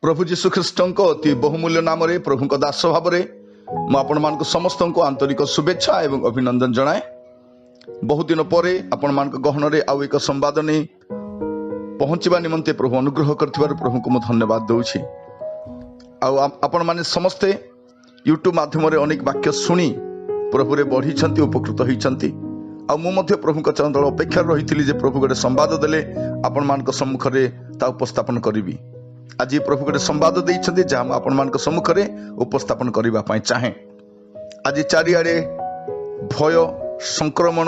प्रभु जीशु ख्रीष्टଙ୍କ ଅତି ବହୁମୂଲ୍ୟ ନାମରେ ପ୍ରଭୁଙ୍କ ଦାସ ଭାବରେ ମୁଁ ଆପଣମାନଙ୍କୁ ସମସ୍ତଙ୍କୁ ଆନ୍ତରିକ ଶୁଭେଚ୍ଛା ଏବଂ ଅଭିନନ୍ଦନ ଜଣାଏ। ବହୁ ଦିନ ପରେ ଆପଣମାନଙ୍କ ଗହଣରେ ଆଉ ଏକ ସମ୍ବାଦ ନେଇ ପହଞ୍ଚିବା ନିମନ୍ତେ ପ୍ରଭୁ ଅନୁଗ୍ରହ କରିଥିବାରୁ ପ୍ରଭୁଙ୍କୁ ମୁଁ ଧନ୍ୟବାଦ ଦେଉଛି। ଆଉ ଆପଣମାନେ ସମସ୍ତେ ୟୁଟ୍ୟୁବ ମାଧ୍ୟମରେ ଅନେକ ବାକ୍ୟ ଶୁଣି ପ୍ରଭୁରେ ବଢ଼ିଛନ୍ତି, ଉପକୃତ ହୋଇଛନ୍ତି। ଆଉ ମୁଁ ମଧ୍ୟ ପ୍ରଭୁଙ୍କ ଚରଣ ତଳେ ଅପେକ୍ଷାରେ ରହିଥିଲି ଯେ ପ୍ରଭୁ ଗୋଟେ ସମ୍ବାଦ ଦେଲେ ଆପଣମାନଙ୍କ ସମ୍ମୁଖରେ ତା ଉପସ୍ଥାପନ କରିବି। ଆଜି ପ୍ରଭୁ ଗୋଟେ ସମ୍ବାଦ ଦେଇଛନ୍ତି ଯାହା ମୁଁ ଆପଣମାନଙ୍କ ସମ୍ମୁଖରେ ଉପସ୍ଥାପନ କରିବା ପାଇଁ ଚାହେଁ। ଆଜି ଚାରିଆଡ଼େ ଭୟ, ସଂକ୍ରମଣ,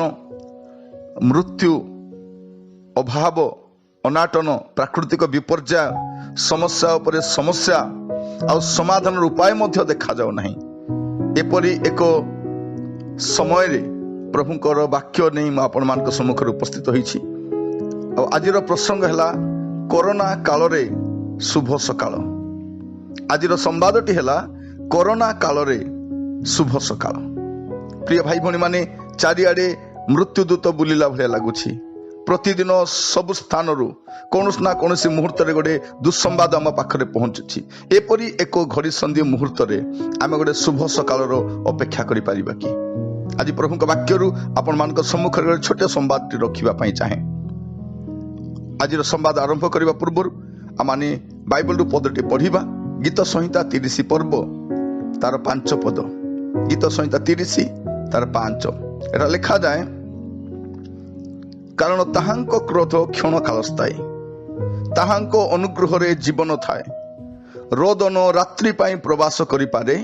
ମୃତ୍ୟୁ, ଅଭାବ, ଅନାଟନ, ପ୍ରାକୃତିକ ବିପର୍ଯ୍ୟୟ, ସମସ୍ୟା ଉପରେ ସମସ୍ୟା, ଆଉ ସମାଧାନର ଉପାୟ ମଧ୍ୟ ଦେଖାଯାଉ ନାହିଁ। ଏପରି ଏକ ସମୟରେ ପ୍ରଭୁଙ୍କର ବାକ୍ୟ ନେଇ ମୁଁ ଆପଣମାନଙ୍କ ସମ୍ମୁଖରେ ଉପସ୍ଥିତ ହୋଇଛି। ଆଉ ଆଜିର ପ୍ରସଙ୍ଗ ହେଲା କରୋନା କାଳରେ ଶୁଭ ସକାଳ। ଆଜିର ସମ୍ବାଦଟି ହେଲା କରୋନା କାଳରେ ଶୁଭ ସକାଳ। ପ୍ରିୟ ଭାଇ ଭଉଣୀ ମାନେ, ଚାରିଆଡ଼େ ମୃତ୍ୟୁଦୂତ ବୁଲିଲା ଭଳିଆ ଲାଗୁଛି। ପ୍ରତିଦିନ ସବୁ ସ୍ଥାନରୁ କୌଣସି ନା କୌଣସି ମୁହୂର୍ତ୍ତରେ ଗୋଟେ ଦୁଃସମ୍ବାଦ ଆମ ପାଖରେ ପହଞ୍ଚୁଛି। ଏପରି ଏକ ଘଡ଼ିସନ୍ଧି ମୁହୂର୍ତ୍ତରେ ଆମେ ଗୋଟେ ଶୁଭ ସକାଳର ଅପେକ୍ଷା କରିପାରିବା କି? ଆଜି ପ୍ରଭୁଙ୍କ ବାକ୍ୟରୁ ଆପଣମାନଙ୍କ ସମ୍ମୁଖରେ ଗୋଟେ ଛୋଟ ସମ୍ବାଦଟି ରଖିବା ପାଇଁ ଚାହେଁ। ଆଜିର ସମ୍ବାଦ ଆରମ୍ଭ କରିବା ପୂର୍ବରୁ ଆମେ ବାଇବଲରୁ ପଦଟି ପଢିବା। ଗୀତ ସଂହିତା 30 ପର୍ବ ତାର 5 ପଦ। ଗୀତ ସଂହିତା 30 ତାର 5। ଏଟା ଲେଖାଯାଏ, କାରଣ ତାହାଙ୍କ କ୍ରୋଧ କ୍ଷଣକାଳ ସ୍ଥାୟୀ, ତାହାଙ୍କ ଅନୁଗ୍ରହରେ ଜୀବନ ଥାଏ। ରୋଦନ ରାତ୍ରି ପାଇଁ ପ୍ରବାସ କରିପାରେ,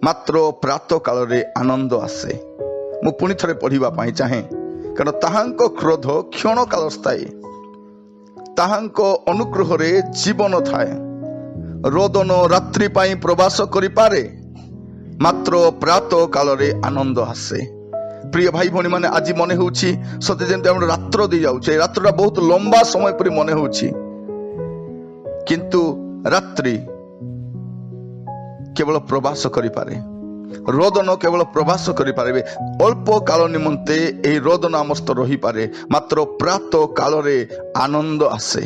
ମାତ୍ର ପ୍ରାତ କାଳରେ ଆନନ୍ଦ ଆସେ। ମୁଁ ପୁଣି ଥରେ ପଢିବା ପାଇଁ ଚାହେଁ, କାରଣ ତାହାଙ୍କ କ୍ରୋଧ କ୍ଷଣକାଳ ସ୍ଥାୟୀ, ତାହାଙ୍କ ଅନୁଗ୍ରହରେ ଜୀବନ ଥାଏ। ରୋଦନ ରାତ୍ରି ପାଇଁ ପ୍ରବାସ କରିପାରେ, ମାତ୍ର ପ୍ରାତ କାଳରେ ଆନନ୍ଦ ଆସେ। ପ୍ରିୟ ଭାଇ ଭଉଣୀ ମାନେ, ଆଜି ମନେ ହେଉଛି ସତେ ଯେମିତି ଆମର ରାତ୍ର ଦେଇ ଯାଉଛି। ଏ ରାତ୍ରଟା ବହୁତ ଲମ୍ବା ସମୟ ପରି ମନେ ହେଉଛି, କିନ୍ତୁ ରାତ୍ରି କେବଳ ପ୍ରବାସ କରିପାରେ, ରୋଦନ କେବଳ ପ୍ରବାସ କରିପାରିବେ। ଅଳ୍ପ କାଳ ନିମନ୍ତେ ଏହି ରୋଦନ ଆମସ୍ତ ରହିପାରେ, ମାତ୍ର ପ୍ରାତ କାଳରେ ଆନନ୍ଦ ଆସେ।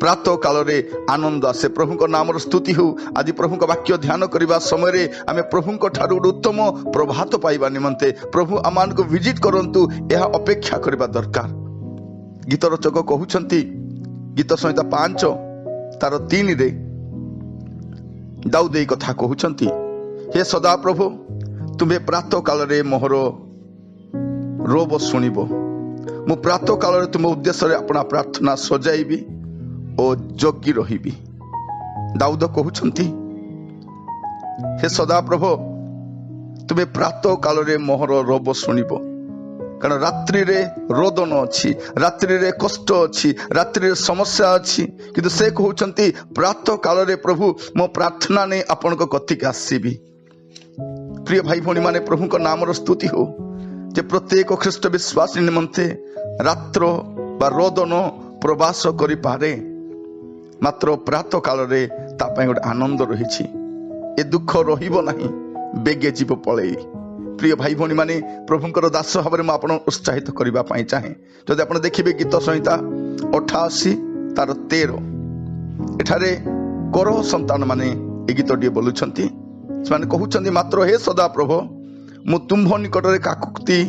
ପ୍ରାତ କାଳରେ ଆନନ୍ଦ ଆସେ। ପ୍ରଭୁଙ୍କ ନାମର ସ୍ତୁତି ହେଉ। ଆଜି ପ୍ରଭୁଙ୍କ ବାକ୍ୟ ଧ୍ୟାନ କରିବା ସମୟରେ ଆମେ ପ୍ରଭୁଙ୍କ ଠାରୁ ଗୋଟେ ଉତ୍ତମ ପ୍ରଭାତ ପାଇବା ନିମନ୍ତେ ପ୍ରଭୁ ଆମମାନଙ୍କୁ ଭିଜିଟ୍ କରନ୍ତୁ, ଏହା ଅପେକ୍ଷା କରିବା ଦରକାର। ଗୀତ ରଚକ କହୁଛନ୍ତି, ଗୀତ ସଂହିତା 5 ତାର 3ରେ ଦାଉଦ ଏହି କଥା କହୁଛନ୍ତି, ହେ ସଦାପ୍ରଭୁ, ତୁମେ ପ୍ରାତ କାଳରେ ମୋହର ରୋବ ଶୁଣିବ। ମୁଁ ପ୍ରାତ କାଳରେ ତୁମ ଉଦ୍ଦେଶ୍ୟରେ ଆପଣା ପ୍ରାର୍ଥନା ସଜାଇବି ଓ ଜଗି ରହିବି। ଦାଉଦ କହୁଛନ୍ତି, ହେ ସଦାପ୍ରଭୁ, ତୁମେ ପ୍ରାତ କାଳରେ ମୋହର ରୋବ ଶୁଣିବ। କାରଣ ରାତ୍ରିରେ ରୋଦନ ଅଛି, ରାତ୍ରିରେ କଷ୍ଟ ଅଛି, ରାତ୍ରିରେ ସମସ୍ୟା ଅଛି, କିନ୍ତୁ ସେ କହୁଛନ୍ତି ପ୍ରାତ କାଳରେ ପ୍ରଭୁ ମୋ ପ୍ରାର୍ଥନା ନେଇ ଆପଣଙ୍କ କତିକି ଆସିବି। ପ୍ରିୟ ଭାଇ ଭଉଣୀ ମାନେ, ପ୍ରଭୁଙ୍କ ନାମର ସ୍ତୁତି ହଉ ଯେ ପ୍ରତ୍ୟେକ ଖ୍ରୀଷ୍ଟ ବିଶ୍ୱାସୀ ନିମନ୍ତେ ରାତ୍ର ବା ରୋଦନ ପ୍ରବାସ କରିପାରେ, ମାତ୍ର ପ୍ରାତ କାଳରେ ତା ପାଇଁ ଗୋଟେ ଆନନ୍ଦ ରହିଛି। ଏ ଦୁଃଖ ରହିବ ନାହିଁ, ବେଗେ ଯିବ ପଳେଇ। ପ୍ରିୟ ଭାଇ ଭଉଣୀ ମାନେ, ପ୍ରଭୁଙ୍କର ଦାସ ଭାବରେ ମୁଁ ଆପଣଙ୍କୁ ଉତ୍ସାହିତ କରିବା ପାଇଁ ଚାହେଁ। ଯଦି ଆପଣ ଦେଖିବେ ଗୀତ ସଂହିତା 88 ତାର 13, ଏଠାରେ କରହ ସନ୍ତାନ ମାନେ ଏ ଗୀତଟିଏ ବୋଲୁଛନ୍ତି। ସେମାନେ କହୁଛନ୍ତି, ମାତ୍ର ହେ ସଦାପ୍ରଭୁ, ମୁଁ ତୁମ୍ଭ ନିକଟରେ କାକୁତି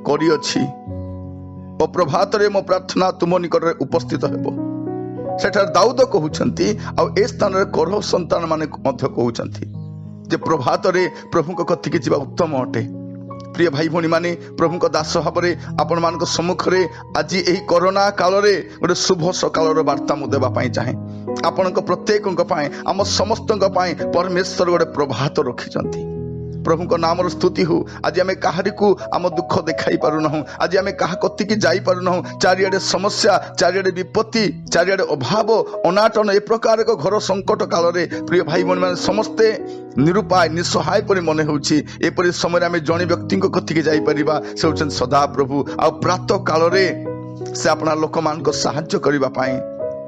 କରିଅଛି ଓ ପ୍ରଭାତରେ ମୋ ପ୍ରାର୍ଥନା ତୁମ ନିକଟରେ ଉପସ୍ଥିତ ହେବ। ସେଠାରେ ଦାଉଦ କହୁଛନ୍ତି, ଆଉ ଏ ସ୍ଥାନରେ କରହ ସନ୍ତାନ ମାନେ ମଧ୍ୟ କହୁଛନ୍ତି ଯେ ପ୍ରଭାତରେ ପ୍ରଭୁଙ୍କ କତିକି ଯିବା ଉତ୍ତମ ଅଟେ। ପ୍ରିୟ ଭାଇ ଭଉଣୀ ମାନେ, ପ୍ରଭୁଙ୍କ ଦାସ ଭାବରେ ଆପଣମାନଙ୍କ ସମ୍ମୁଖରେ ଆଜି ଏହି କରୋନା କାଳରେ ଗୋଟେ ଶୁଭ ସକାଳର ବାର୍ତ୍ତା ମୁଁ ଦେବା ପାଇଁ ଚାହେଁ। ଆପଣଙ୍କ ପ୍ରତ୍ୟେକଙ୍କ ପାଇଁ, ଆମ ସମସ୍ତଙ୍କ ପାଇଁ ପରମେଶ୍ୱର ଗୋଟେ ପ୍ରଭାତ ରଖିଛନ୍ତି। ପ୍ରଭୁଙ୍କ ନାମର ସ୍ତୁତି ହଉ। ଆଜି ଆମେ କାହାରିକୁ ଆମ ଦୁଃଖ ଦେଖାଇ ପାରୁନାହୁଁ, ଆଜି ଆମେ କାହା କତିକି ଯାଇପାରୁନାହୁଁ। ଚାରିଆଡ଼େ ସମସ୍ୟା, ଚାରିଆଡ଼େ ବିପତ୍ତି, ଚାରିଆଡ଼େ ଅଭାବ, ଅନାଟନ, ଏ ପ୍ରକାର ଏକ ଘର ସଙ୍କଟ କାଳରେ ପ୍ରିୟ ଭାଇ ଭଉଣୀ ମାନେ ସମସ୍ତେ ନିରୁପାୟ, ନିଃସହାୟ ପରି ମନେ ହେଉଛି। ଏପରି ସମୟରେ ଆମେ ଜଣେ ବ୍ୟକ୍ତିଙ୍କ କତିକି ଯାଇପାରିବା, ସେ ହେଉଛନ୍ତି ସଦାପ୍ରଭୁ। ଆଉ ପ୍ରାତ କାଳରେ ସେ ଆପଣା ଲୋକମାନଙ୍କ ସାହାଯ୍ୟ କରିବା ପାଇଁ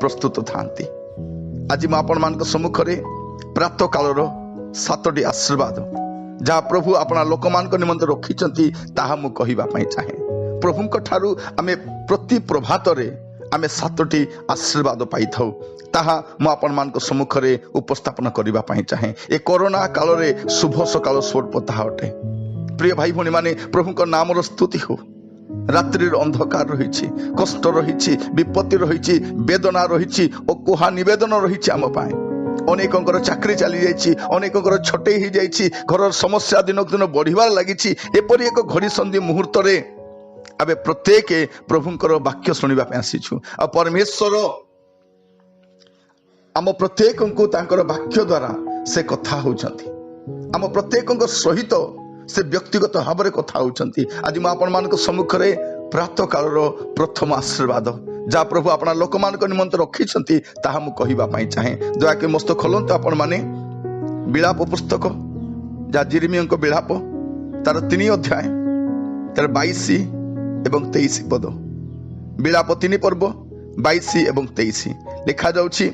ପ୍ରସ୍ତୁତ ଥାନ୍ତି। ଆଜି ମୁଁ ଆପଣମାନଙ୍କ ସମ୍ମୁଖରେ ପ୍ରାତ କାଳର 7ଟି ଆଶୀର୍ବାଦ ଯାହା ପ୍ରଭୁ ଆପଣା ଲୋକମାନଙ୍କ ନିମନ୍ତେ ରଖିଛନ୍ତି ତାହା ମୁଁ କହିବା ପାଇଁ ଚାହେଁ। ପ୍ରଭୁଙ୍କ ଠାରୁ ଆମେ ପ୍ରତି ପ୍ରଭାତରେ आमे 7टी आशीर्वाद पाई थाउ ताहा मु आपण मानक सम्मुखरे उपस्थापन करिबा पई चाहे। ए कोरोना काल रे शुभ सकाल स्वरूप ताहा अटे। प्रिय भाई भौणी माने प्रभुक नामर स्तुति हो। रात्रि अंधकार रही, कष्ट रही, विपत्ति रही, वेदना रही और कुहा निवेदन रही आम पाए। अनेकंकर चाकरी चली जाइए, अनेकंकर छटई हो जाइए, घर समस्या दिनक दिन बढ़िबार लगी। एपरी एक घड़ी संधि मुहूर्त रे आबे प्रत्येक प्रभुंकर वाक्य शुणा आसीछु। आ परमेश्वर आम प्रत्येक को तांकर वाक्य द्वारा से कथा होउछंती। आम प्रत्येक सहित से व्यक्तिगत भाव में कथा होउछंती। आज मैं आपण मान सम्मुख में प्रातः काल प्रथम आशीर्वाद जहाँ प्रभु अपना लोक मान निमंत रखी ताहा मु कहिबा पई चाहे। दयाके मस्त खोलंतु आपण माने विलाप पुस्तक जहाँ जिर्मिया विलाप तार 3 अध्याय तार 22 एवं 23 पद। विलाप 3 पर्व 22 एवं 23 लिखा जाउछि,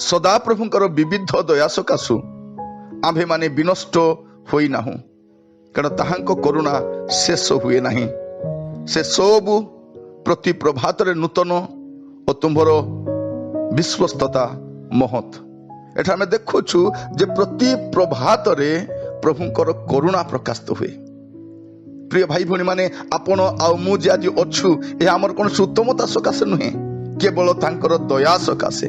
सदा प्रभुंकर विविध दया सकाशु आम्भे माने विनष्ट होई नाहु, कारण ताहांको करुणा शेष हुए नाही। से सबु प्रति प्रभात रे नूतन और तुम्हार विश्वस्तता महत। एठा आमे देखुछु जे प्रति प्रभात रे प्रभुंकर करुणा प्रकाशित हुए। प्रिय भाई भौणी माने आपण आ मु जे आज अछु ए हमर कोन उत्तमता सकाशे नुहे, केवल तांकर दया सकाशे।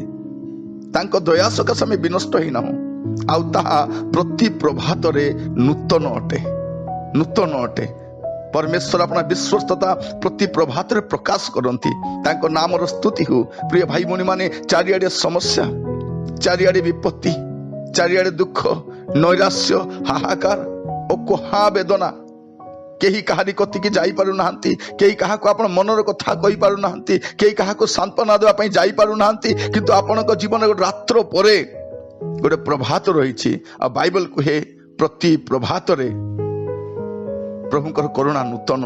तांको दया सकाशे आमे विनष्ट होई नाहु। आउ ताहा प्रति प्रभात रे नूतन अटे, नूतन अटे। परमेश्वर अपना विश्वस्तता प्रति प्रभात रे प्रकाश करंती। तांको नामर स्तुति हो। प्रिय भाई भौणी माने चारिआडे समस्या, चारिआडे विपत्ति, चारिआडे दुख, नैराश्य, हाहाकार और कोहा वेदना, केही कहारी कति की जाई पारु नाहंती, केही कहा को आपण मनर कथा कहि पारु नाहंती, केही कहा को सांत्वना देबा पई जाई पारु नाहंती, किंतु आपनक जीवन रात्र परे गोटे प्रभात रही। आ बाइबल कहे प्रति प्रभात रे प्रभुंकर करुणा नूतन।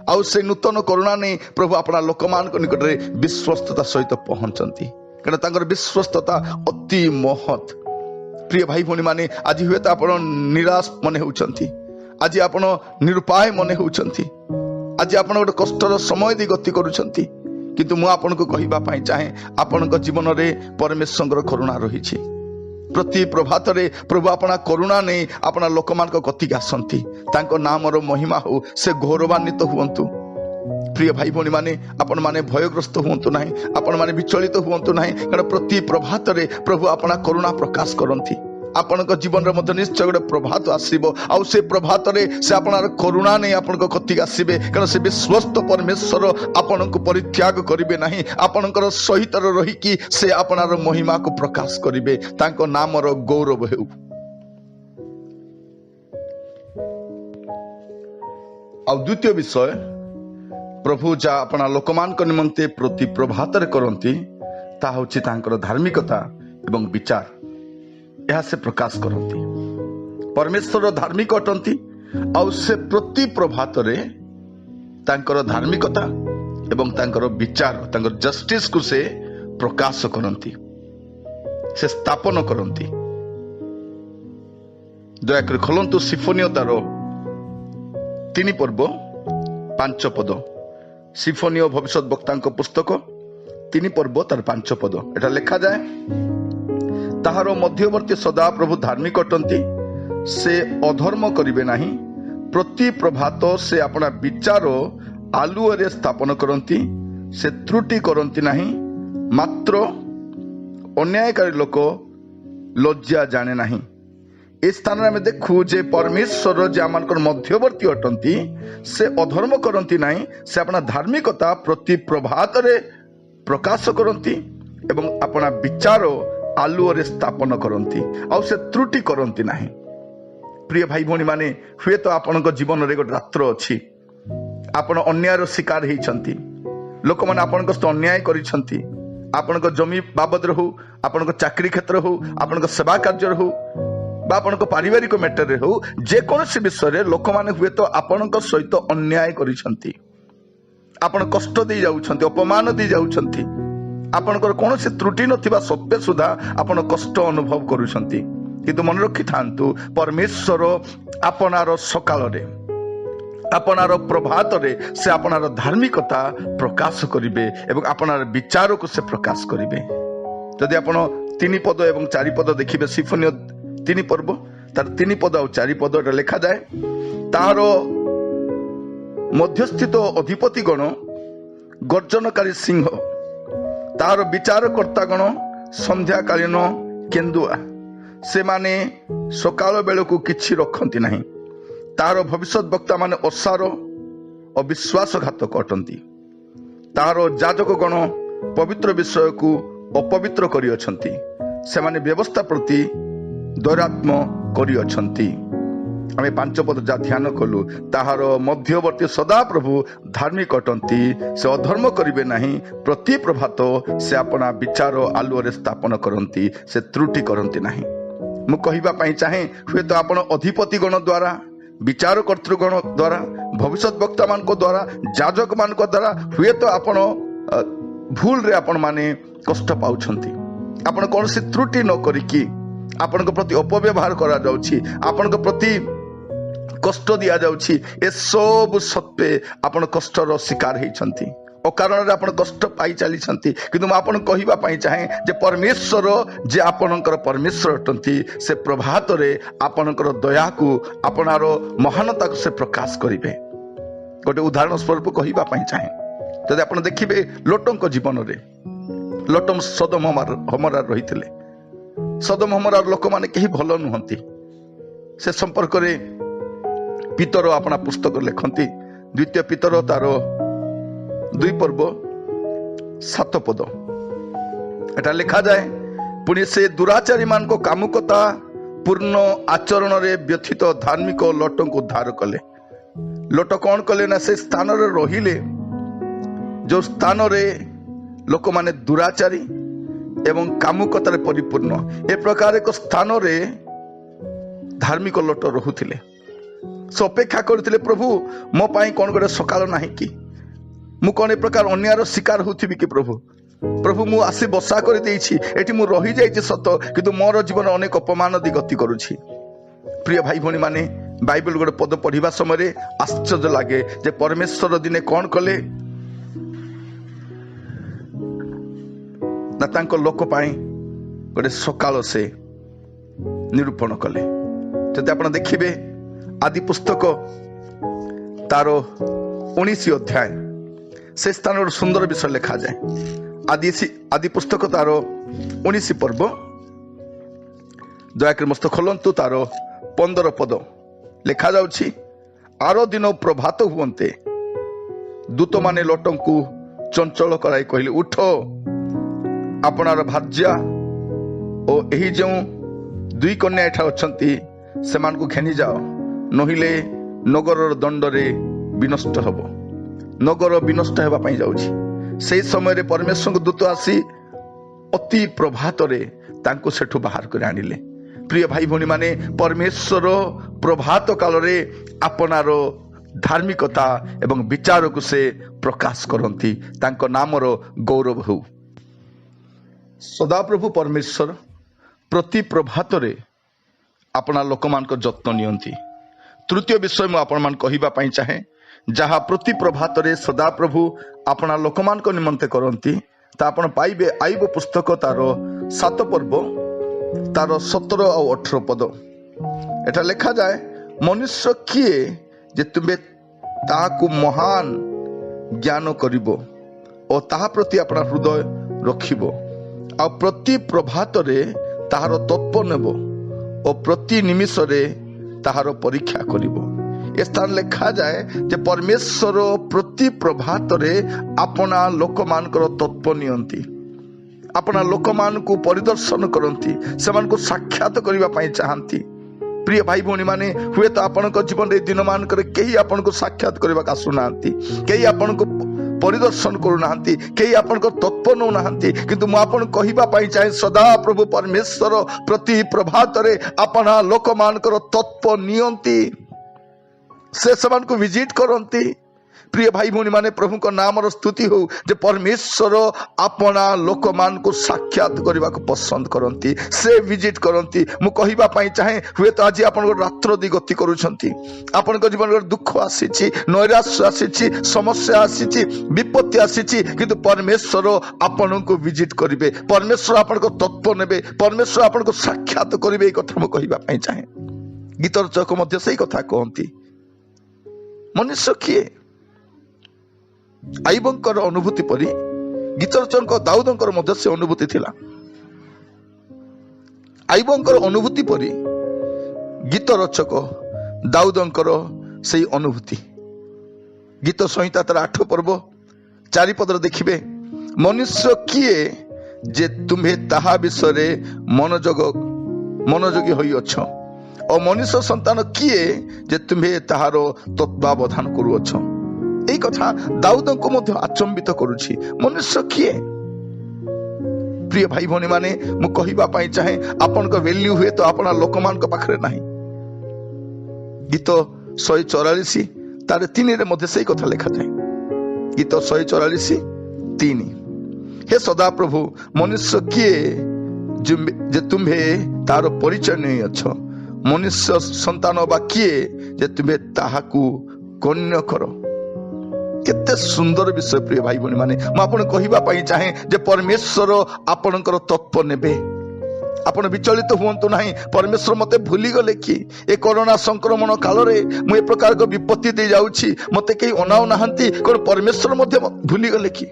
आउ से नूतन करुणा नहीं प्रभु अपना लोक मान निकट रे विश्वस्तता सहित पहुंचती, कारण तांकर विश्वस्तता अति महत। प्रिय भाई भौणी माने आज हुए तो आप निराश मन होउछंती, आज आप निरुपाय मन होउछंती, आज आप गोटे कष्टर समय दी गति करुछंती, किंतु मु आपन को कहिबा पई चाहे आपन जीवन रे परमेश्वर करुणा रही। प्रति प्रभात रे प्रभु अपना करुणा नहीं अपना लोक मान कति आसंती। तांको नामर महिमा हो, से गौरवान्वित हुवंतु। प्रिय भाई भौणी माने आपण माने भयग्रस्त हुवंतु नाही, आपण माने विचलित हुवंतु नाही, कारण प्रति प्रभात रे प्रभु अपना करुणा प्रकाश करंती। आपन जीवन रे निश्चय गोटे प्रभात आसीबो। आउ से प्रभात रे से आपनार करुणा नहीं आपन कति आसीबे, कारण से विश्वस्त परमेश्वर आपन को परित्याग करिवे नाही। आपनकर सहित रही कि से आपनार महिमा को प्रकाश करिवे। तांको नामर गौरव हेउ। आ द्वितीय विषय प्रभु जा अपना लोकमान निमंते प्रति प्रभात रे करंती ता होछि तांकर धार्मिकता एवं विचार। यह से प्रकाश करती। परमेश्वर धार्मिक अटंती, आउ से प्रति प्रभात रे तांकर धार्मिकता एवं तांकर विचार, तांकर जस्टिस को से प्रकाश करती, से स्थापन करती। दयाकर खोलंतु सिफोनियो तार 3 पर्व 5 पद। सिफोनियो भविष्यत वक्ता पुस्तक 3 पर्व तार 5 पद। एटा लिखा जाए, ताहार मध्यवर्ती सदा प्रभु धार्मिक अटंती, से अधर्म करिवे नाही। प्रति प्रभात से अपना विचार आलुअरे स्थापन करंती, से त्रुटि करंती नाही। मात्र अन्यायकारी लोक लज्जा जाने नाही। इस स्थान में आम देखू जे परमेश्वर जे आमनकर मध्यवर्ती अटंती, से अधर्म करंती नाही। से अपना धार्मिकता प्रति प्रभात रे प्रकाश करंती एवं अपना विचार आलुअरे स्थापन करंती, आउ से त्रुटि करंती नाही। प्रिय भाई भौणी माने हुए तो आपनक जीवन रे गोटे रात्र अछि, आपण अन्यायर शिकार होइछंती। लोक माने आपनक सहित अन्याय करिछंती। आपनक जमी बाबद हो, आपनक चाकरी क्षेत्र हो, आपनक सेवा कार्य हो, बा आपनक पारिवारिक मैटर रे हो, जे कोनोसी विषय रे लोक माने हुए तो आपनक सहित अन्याय करिछंती। आपण कष्ट दे जाउछंती, अपमान दे जाउछंती। आपनकर कौन से त्रुटि नथिबा सत्य सुधा आपण कष्ट अनुभव करुछंती, किंतु मन रखि थांतु परमेश्वर आपनार सकाल रे आपनार प्रभात से आपनार धार्मिकता प्रकाश करिवे एवं आपनार विचार को से प्रकाश करिवे। जदि आपण 3 पद एवं 4 पद देखिबे सिम्फनी 3 पर्व तार 3 पद और 4 पद लिखा जाए, तार मध्यस्थित अधिपति गण गर्जनकारी सिंह, तार विचारकर्ता गण संध्याकालीन केन्दुआ, से माने सकाल बेलू किछि रखती नहीं। तार भविष्यत वक्ता माने असार अविश्वासघातक अटंती। तार जाजक गण पवित्र विषय को अपवित्र करी अछंती, से माने व्यवस्था प्रति दैरात्म करी अछंती। आमे 5 पद जा ध्यान कलु, ताहार मध्यवर्ती सदा प्रभु धार्मिक अटंती, से अधर्म करिवे नहीं। प्रति प्रभात से अपना विचार आलुअरे स्थापन करंती, से त्रुटि करंती नहीं। मु कहिबा पई चाहे, हुए तो आपण अधिपति गण द्वारा, विचार कर्तृगण द्वारा, भविष्यत वक्ता मान द्वारा, जाजक मान द्वारा हुए तो आपण भूल रे आपण माने कष्ट पाउछंती। आपण कौन सी त्रुटि न करिकी आपण प्रति अपव्यवहार करा जाउछि, आपण प्रति कष्ट दिया जाउछि। ए सब सत्वे आपण कष्टर शिकार हेइछंती, अकारण आपण कष्ट पाई चली, किंतु आपण कहिबा पई चाहे जे परमेश्वर जे आपणकर परमेश्वर अटंती, से प्रभात रे आपणकर दया को आपनारो महानता को से प्रकाश करिवे। गोटे उदाहरण स्वरूप कहिबा पई चाहे, जदि आपण देखिबे लोटंक जीवन रे, लोटम सदम हमरा रहिथिले। सदम हमरा लोक माने केही भलो नुहंती। से संपर्क रे पितर अपना पुस्तक लिखंती, द्वितीय पितर तार 2 पर्व 7 पद एटा लिखा जाए, पुणी से दुराचारी मान को कामुकता पूर्ण आचरण रे व्यथित धार्मिक लोट को उद्धार कले। लोट कौन कले ना, से स्थान रे रहिले जो स्थान रे लोक माने दुराचारी एवं कामुकतार परिपूर्ण, ए प्रकार एक स्थान रे धार्मिक लोट रहुथिले। से अपेक्षा करथिले, प्रभु मो पाई कौन गोटे सकाल नाही कि मु कौन ए प्रकार अन्यार शिकार होथिबि कि प्रभु प्रभु मु आसी बसा कर देइछि, एठी मु रहि जाइछि सत, किंतु मोर जीवन अनेक अपमान दी गति करुछि। प्रिय भाई भणी माने, बाइबल गोटे पद पढ़िबा समय आश्चर्य लागे जे परमेश्वर दिने कौन कले ना, तांको लोक पाई गोटे सकाल से निरूपण कले। जदि आपण देखिबे आदि पुस्तक तार 19 अध्याय, से स्थान सुंदर विषय लिखा जाए। आदि पुस्तक तार 19 पर्व, दयाकर मस्त खोलंतु, तार 15 पद लिखा जाउछि, आर दिन प्रभात हुअन्ते दूत माने लोटंकु चंचल कराई कहले, उठ आपनार भार्या ओ एही जो 2 कन्या एठा अछंती सेमान को घेनी जाओ, नहिले नगरर दंडरे विनष्ट हबो। नगर विनष्ट हेबा पई जाउछि। से समय रे परमेश्वर दूत आसी अति प्रभात रे तांको सेठु बाहर कर आनिले। प्रिय भाई भणी माने, परमेश्वर प्रभात काल रे आपनार धार्मिकता एवं विचार को से प्रकाश करंती, तांको नामर गौरव हो। सदाप्रभु परमेश्वर प्रति प्रभात रे अपना लोक मान को जत्न नियंती। तृतीय विषय मु आपण मान कहिबा पई चाहे, जहा प्रति प्रभात रे सदाप्रभु अपना लोक मान को निमंते करंती, ता आपण पाइबे आईब पुस्तक तार 7 पर्व तार 17 और 18 पद। एटा लिखा जाए, मनुष्य किए जे तुमे ताहाकु महान ज्ञान करिबो और ताहा प्रति अपना हृदय रखिबो, आ प्रति प्रभात रे ताहार तत्व नेबो और प्रति निमिष रे ताहार परीक्षा करिबो। ए स्थान लिखा जाए जे परमेश्वर प्रति प्रभात रे अपना लोक मानकर तत्व नियंती, अपना लोक मान को परिदर्शन करंती, सेमान को साक्षात करिबा पई चाहंती। प्रिय भाई भणी माने, हुए तो आपण जीवन रे दिन मान करे केही आपण को साक्षात करिबा का सुनांती, केही आपण को परिदर्शन करू नाहंती, केही आपण को तत्व न नाहंती, किंतु मु आपण कहिबा पई चाहे, सदा प्रभु परमेश्वर प्रति प्रभात रे अपना लोक मानकर तत्व नियंती, से समान को विजिट करंती। प्रिय भाई भौणी माने प्रभु को नाम स्तुति हो जे परमेश्वर अपना लोक मान को साक्षात करने को पसंद करती से विजिट करती। मु कहबा पई चाहे हुए तो आज आपण रात्र दी गति करूछंती आपण जीवन दुख आसी नैराश्य आसी समस्या आसी विपत्ति आसी किंतु परमेश्वर आपण को विजिट करिवे परमेश्वर आपण को तत्व नेबे परमेश्वर आपण को साक्षात करिवे। कथा मु कहबा पई चाहे गीत रचक मध्य सही कथा कहती मनुष्य किए आईबंकर अनुभूति परी गीत रचक दाऊदंकर मध्य से अनुभूति थिला। आईबंकर अनुभूति परी गीत रचक दाऊदंकर से अनुभूति। गीत संहिता तार 8 पर्व 4 पद देखिए मनुष्य किए जे तुम्हें ताहा विषय मनोयोगी होई अछ और मनुष्य संतान किए जे तुम्हें ताहार तत्वावधान करुअछ। यही कथा दाऊद को मध्य आचंबित करुछि मनुष्य किए। प्रिय भाई भौणी माने मु कहबा पई चाहे आपन को वैल्यू हुए तो आपना लोक मान को पाखरे नाही। गीत 144 तार 3 रे मध्य सही कथा लिखा जाए। गीत 144 3 हे सदा प्रभु मनुष्य किए जे तुम्हें तार परिचय नहीं अछ मनुष्य संतान बा किए जे तुम्हें ताहाकू गण्य करो। केते सुंदर विषय प्रिय भाई भौणी माने मु आपन कहबा पई चाहे जे परमेश्वर आपनकर तत्व नेबे। आपण विचलित हुअंतु नहीं परमेश्वर मते भूली गले कि ए कोरोना संक्रमण काल रे मु ए प्रकार को विपत्ति दे जाउछि मते केही अनाउ नाहंती कोन परमेश्वर मते भूली गले कि।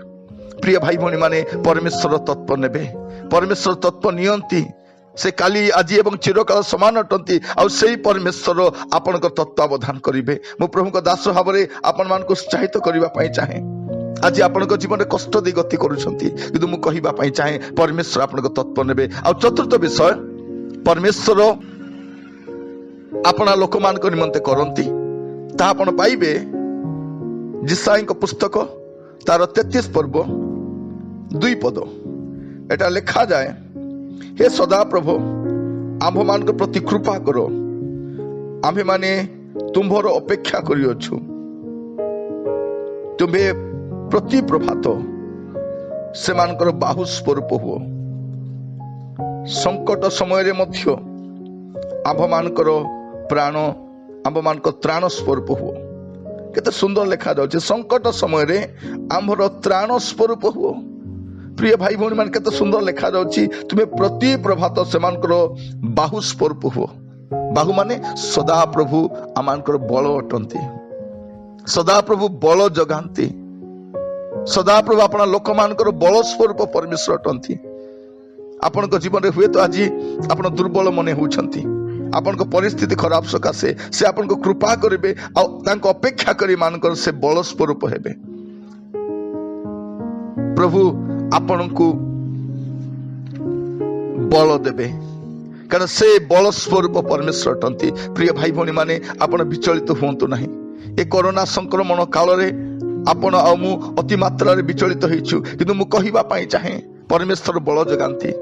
प्रिय भाई भौणी माने परमेश्वर तत्व नेबे परमेश्वर तत्व नियंती से काली आज एवं चिरकाल समान अटंती आ सेही परमेश्वर आपनकर तत्वावधान करिवे। मु प्रभु को दास भाबरे आपन मान को उत्साहित करबा पई चाहे आज आपनकर जीवन में कष्ट दे गति करूछंती किंतु मु कहबा पई चाहे परमेश्वर आपनकर तत्व नेबे। आ चतुर्थ विषय परमेश्वर आपना लोक मान को निमंते करंती ता आपण पाइबे जिसाई को पुस्तक तार 33 पर्व 2 पद एटा लिखा जाए हे सदा प्रभु आम्भ मान को प्रति कृपा करो आम्भे माने तुम्भर अपेक्षा करियोछु तुम्हे प्रति प्रभात से मानकर बाहु स्वरूप हुओ संकट समय रे मध्य आम्भ मानकर प्राण आम्भ मानकर त्राण स्वरूप हुओ। केते सुंदर लिखा जाउछि संकट समय रे आम्भर त्राण स्वरूप हुओ। प्रिय भाई भौणी मान केते सुंदर लिखा जाउछि तुम्हें प्रति प्रभात से मानकर बाहु स्वरूप हुओ। बाहु माने सदा प्रभु आमानकर बल अटंती सदा प्रभु बल जगांती सदा प्रभु अपना लोक मानकर बल स्वरूप परमेश्वर अटंती। आपण जीवन में हुए तो आज आपण दुर्बल मने होउछंती आपण परिस्थिति खराब सकाशे से आपण कृपा करेंगे और अपेक्षा करी मानकर से बल स्वरूप हेबे। प्रभु आपण को बल देबे कारण से बल स्वरूप परमेश्वर अटंती। प्रिय भाई भौणी माने आपण विचलित हुंतु नहीं ए कोरोना संक्रमण काल रे आपण आ मु अति मात्रा रे विचलित होइछु किंतु मु कहबा पई चाहे परमेश्वर बल जगांती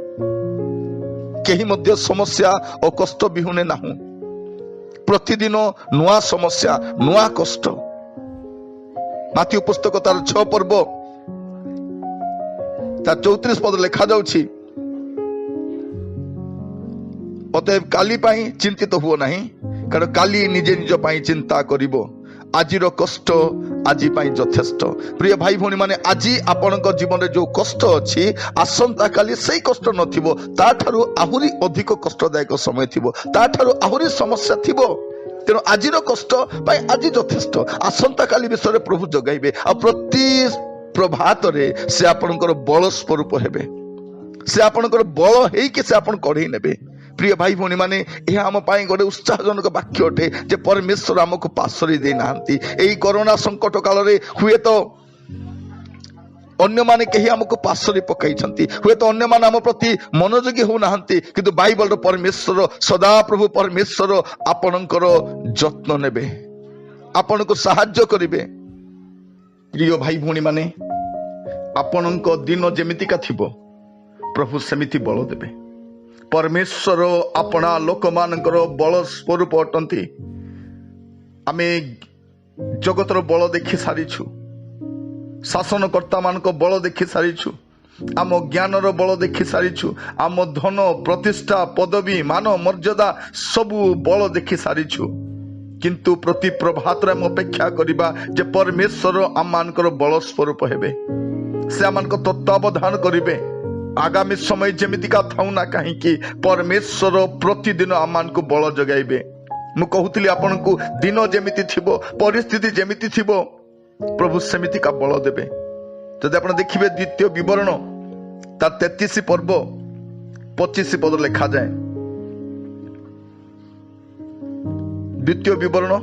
केही मध्य समस्या और कष्ट बिहुने नाहु प्रतिदिन नुआ समस्या नुआ कष्ट। माथ्यू पुस्तक तार 6 पर्व तार 34 पद लिखा जाउछि अतएव काली पाई चिंतित हुओ नहीं कारण काली निजे निज पाई चिंता करिवो आजिर कष्ट आज यथेष्ट। प्रिय भाई भौणी माने आज आपण जीवन में जो कष्ट अच्छी आसंता काली से कष्ट नथिबो ताठारु आहुरी अधिक कष्टदायक समय थिबो ताठारु आहुरी समस्या थिबो तेणु आजिर कष्ट आज यथेष्ट आसंता काली विषय प्रभु जगाइबे आ प्रति प्रभात रे से आपणकर बल स्वरूप हेबे से आपणकर बल हेइके से आपण कढेई नेबे। प्रिय भाई भौणी माने यह आम पाई गोटे उत्साहजनक वाक्य अटे जे परमेश्वर आमको पासरी दे नाहंती एई कोरोना संकट काल रे हुए तो अन्य माने कही आमको पासरी पकाइछंती हुए तो अन्य माने आम प्रति मनोयोगी हो नाहंती किंतु बाइबल परमेश्वर सदा प्रभु परमेश्वर आपणकर जत्न नेबे आपनको सहाय्य करिवे। प्रिय भाई भौणी माने आपणको दिन जेमितिका थिबो प्रभु सेमिति बल देबे। परमेश्वर अपना लोक मानकर बल स्वरूप अटंती। आमे जगतर बल देखि सारिछु शासनकर्ता मान बल देखि सारिछु, आम ज्ञानर बल देखि सारिछु, आम धन प्रतिष्ठा पदवी मान मर्यादा सबू बल देखि सारिछु। किंतु प्रति प्रभात आम अपेक्षा करिबा जे परमेश्वर आम मानकर बल स्वरूप हेबे, से आम तत्वावधान करिवे। आगामी समय जेमितिका थाउ ना कहीं परमेश्वर प्रतिदिन आम मान को बल जगाइबे। मु कहूଥିଲି आपनकु दिन जेमिति थिबो, परिस्थिति जेमिति थिबो, प्रभु सेमिति का बल देबे। जदि आपण देखिबे द्वितीय विवरण तार 33 पर्व 25 पद लिखा जाए। द्वितीय विवरण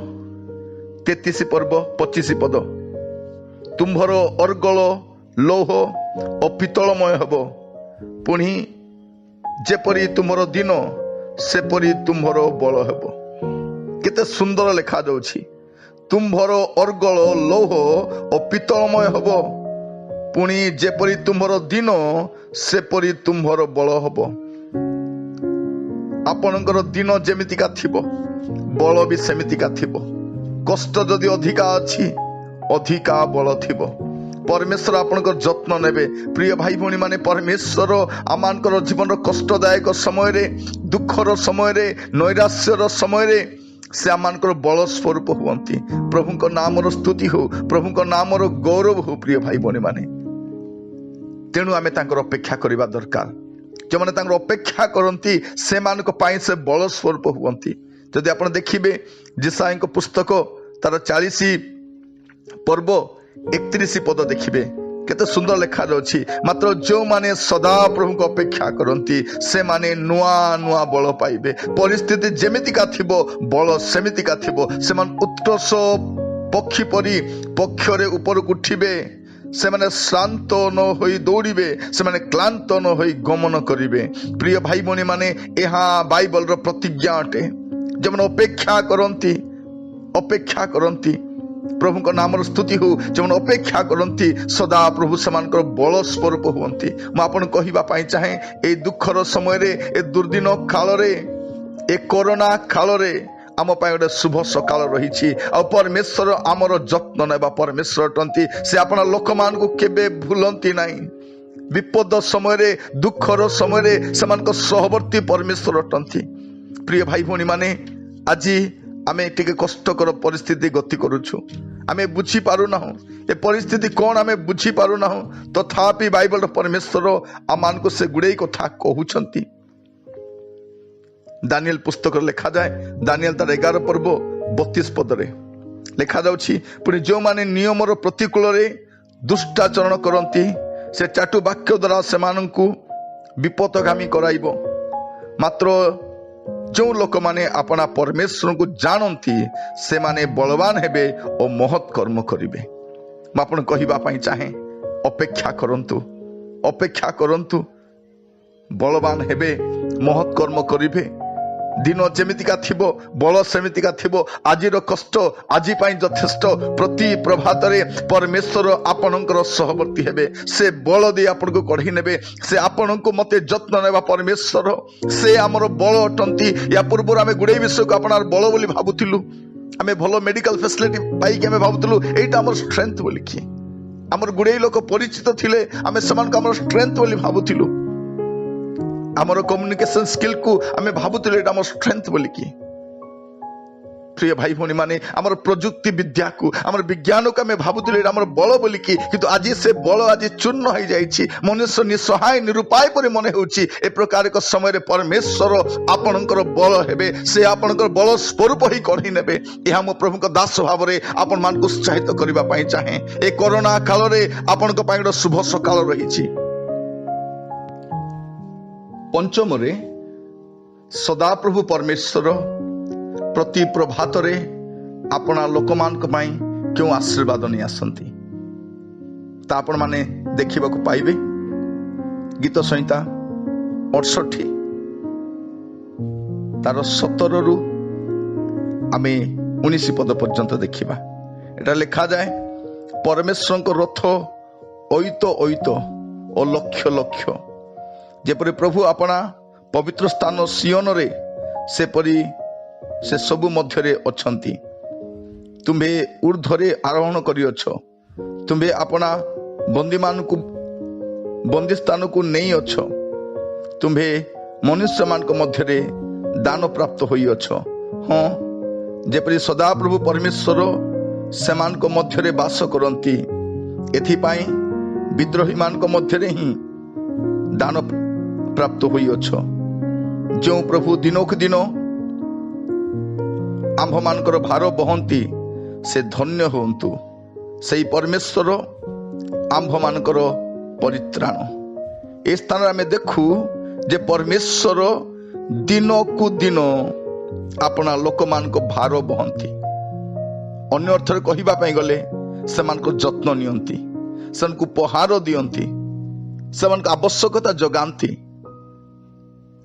33 पर्व 25 पद, तुम्भर अर्गल लौह और पितलमय हब, पुणी जेपरी तुमर दिन सेपरी तुम्भर बल हेब। केते सुंदर लिखा जाउछि, तुम्भर अर्गल लौह और पितलमय हब, पुणी जेपरी तुम्भर दिन सेपरी तुम्भर बल हब। आपणकर दिन जेमितिका थिबो, बल भी सेमितिका थिबो। कष्ट जदि अधिका अछि, अधिका बल थिबो। परमेश्वर आपनकर जत्न नेबे। प्रिय भाई भौणी माने, परमेश्वर आमानकर जीवन कष्टदायक समय रे, दुखर समय रे, नैराश्यर समय रे से आमानकर बल स्वरूप हुअंती। प्रभुଙ୍କ नामर स्तुति हो, प्रभुଙ୍କ नामर गौरव हो। प्रिय भाई भौणी माने, तेणु आमे तांकर अपेक्षा करिबा दरकार। जो माने तांकर अपेक्षा करंती से मानक पाई से बल स्वरूप हुअंती। जदि आपण देखिबे जिसाईଙ୍କ पुस्तक तार 40 पर्व 31 पद देखिबे, केते सुंदर लिखा जाउछि, मात्र जो माने सदा प्रभु को अपेक्षा करंती से माने नुआ नुआ बल पाइबे। परिस्थिति जेमितिका थिबो, बल सेमितिका थिबो। से मान उत्कर्ष पक्षी परी पक्षरे ऊपर उठिबे। से माने श्रांत न होई दौड़िबे, से माने क्लांत न होई गमन करिबे। प्रिय भाई भौणी माने, यहाँ बाइबल रो प्रतिज्ञा अटे। जो माने अपेक्षा करंती प्रभु को नाम स्तुति हो, जो अपेक्षा करंती सदा प्रभु सेमानकर बल स्वरूप हुअंती। मु आपन कहिबा पई चाहे, ए दुखर समय रे, ए दुर्दिन काल रे, ए कोरोना काल रे आम गोटे शुभ सकाल रही। आ परमेश्वर आमर जत्न नेबा परमेश्वर टंती। से आपना लोक मान को केबे भूलंती नहीं। विपद समय रे, दुखर समय रे सेमानक सहवर्ती परमेश्वर टंती। प्रिय भाई भौणी माने, आज आमे टिके कष्टकर परिस्थिति गति करूछु। आमे बुझी पारु नाहु ए परिस्थिति कौन, आमे बुझी पारु नाहु। तथापि बाइबल परमेश्वर आमान को से गुड़े कथा कहउछंती। दानियल पुस्तक लिखा जाए, दानियल तार 11 पर्व 32 पद रे लिखा जाउछि, पुणी जो माने नियमर प्रतिकूल रे दुष्टाचरण करंती से चाटु वाक्य द्वारा सेमानंकु विपदगामी कराइबो। मात्र जो लोक माने अपना परमेश्वर को जानती से माने बलवान हेबे और महत् कर्म करिवे। मैं आपन कहिबा पई चाहे, अपेक्षा करंतु, अपेक्षा करंतु, बलवान हेबे, महत् कर्म करिवे। दिन जेमितिका थिबो, बल सेमितिका थिबो। आजिर कष्ट आजि पई यथेष्ट। प्रति प्रभात रे परमेश्वर आपणकर सहवर्ती हेबे। से बल दे आपन को कढी नेबे। से आपन को मते जत्न नेबा परमेश्वर, से हमर बल अटंती। या पूर्व आमे गुडे विषय को आपनार बल बोली भाबुथिलु। आमे भलो मेडिकल फैसिलिटी पाई के आमे भाबुथिलु एटा हमर स्ट्रेंथ बोली कि। हमर गुडे लोक परिचित थिले, आमे समान का हमर स्ट्रेंथ बोली भाबुथिलु। आमर कम्युनिकेशन स्किल को आमे भाबुथिले एटा हमर स्ट्रेंथ बोली कि। प्रिय भाई भौणी माने, आमर प्रजुक्ति विद्या को, आमर विज्ञान को आमे भाबुथिले एटा हमर बल बोली कि। किंतु आज से बल आज चूर्ण हो जाइछि। मनुष्य निसहाय निरुपाय परि मने होछि। ए प्रकार को समय रे परमेश्वर आपणकर बल हेबे। से आपणकर बल स्वरूप ही कढी नेबे। एहा मो प्रभु को दास भाव रे आपन मान को उत्साहित करिबा पई चाहे। ए कोरोना काल रे आपणक पई एक शुभ सकाल रहिछि। पंचम रे सदा प्रभु परमेश्वर प्रति प्रभात रे अपना लोक मान पाई क्यों आशीर्वाद नहीं आसंती ता आपण माने देखिबा को पाइबे। गीत संहिता 68 तार 17 रु आमे 19 पद पर्यंत देखिबा। एटा लिखा जाए, परमेश्वर को रथ ओइत ओइत और लक्ष लक्ष जेपरि प्रभु अपना पवित्र स्थान सियोन रे सेपरि से सबु मध्य रे अछंती। तुम्हे ऊर्ध्वरे आरोहण करिअछ, तुम्हें अपना बंदी मान को बंदी स्थान को नहीं अछ। तुम्हें मनुष्य मान मध्य दान प्राप्त होई अछ। हाँ, जेपरी सदाप्रभु परमेश्वर सेमान को मध्य बास करती, एथिपाई विद्रोही मान मध्य ही दान प्राप्त होई अछ। जो प्रभु दिनक दिन आंभ मानकर भार बहंती से धन्य होंतु। से परमेश्वर आंभ मानकर परित्राण। ए स्थान आम देखू जे परमेश्वर दिन को दिन अपना लोक मान को भार बहंती। अन्य अर्थ कहवाई गले से जत्न नियंती, से उपहार दियंती, से आवश्यकता जगाती,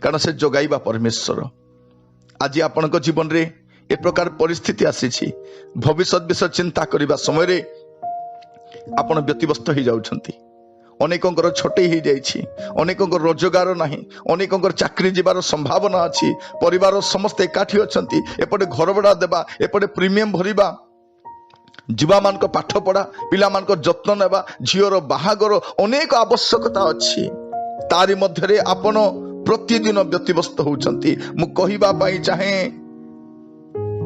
कारण से जगाइबा परमेश्वर। आज आपण जीवन रे ए प्रकार परिस्थिति आसी, भविष्य विषय चिंता करने समय आपण व्यतिव्यस्त हो जाउछंती। अनेकंकर छोटे ही जाइछि, अनेकंकर रोजगार नाही, अनेकंकर चाकरी जीवार संभावना अछि। परिवार समस्त एकाठी अछंती, एपटे घर भड़ा देबा, एपटे प्रीमियम भरिबा, जुवा मान को पाठ पढ़ा, पिला मान को जत्न नेबा, झीवर बाहागर, अनेक आवश्यकता अछि। तारी मध्यरे आपण प्रतिदिन व्यतिव्यस्त होउछंती। मु कहिबा पई चाहे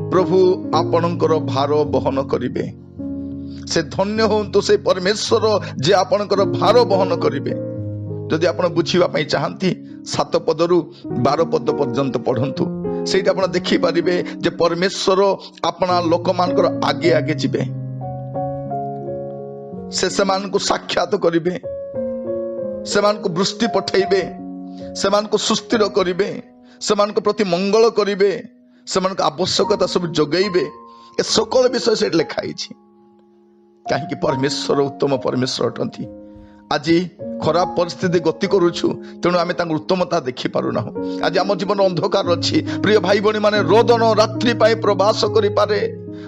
प्रभु आपणकर भार बहन करिवे। से धन्य होंतु से परमेश्वर जे आपणकर भार बहन करिवे। जदि आपण बुझिबा पई चाहंती 7 पदरु 12 पद पर्यंत पढ़ंतु, सेटा आपण देखि परिबे जे परमेश्वर अपना लोक मानकर आगे आगे जिबे। से समान को साक्षात करिवे, समान को वृष्टि पठेइबे, समान को सुस्थिर करिवे, समान को प्रति मंगल करिवे, समान को आवश्यकता सब जोगैबे। ए सकल विषय से लिखाई कहीं परमेश्वर उत्तम परमेश्वर अटंती। आज खराब परिस्थिति गति करुछु, तेणु आम उत्तमता देखि पारुना। आज आम जीवन अंधकार अच्छी। प्रिय भाई भणी माने रोदन रात्रि पाए प्रवास करि पारे,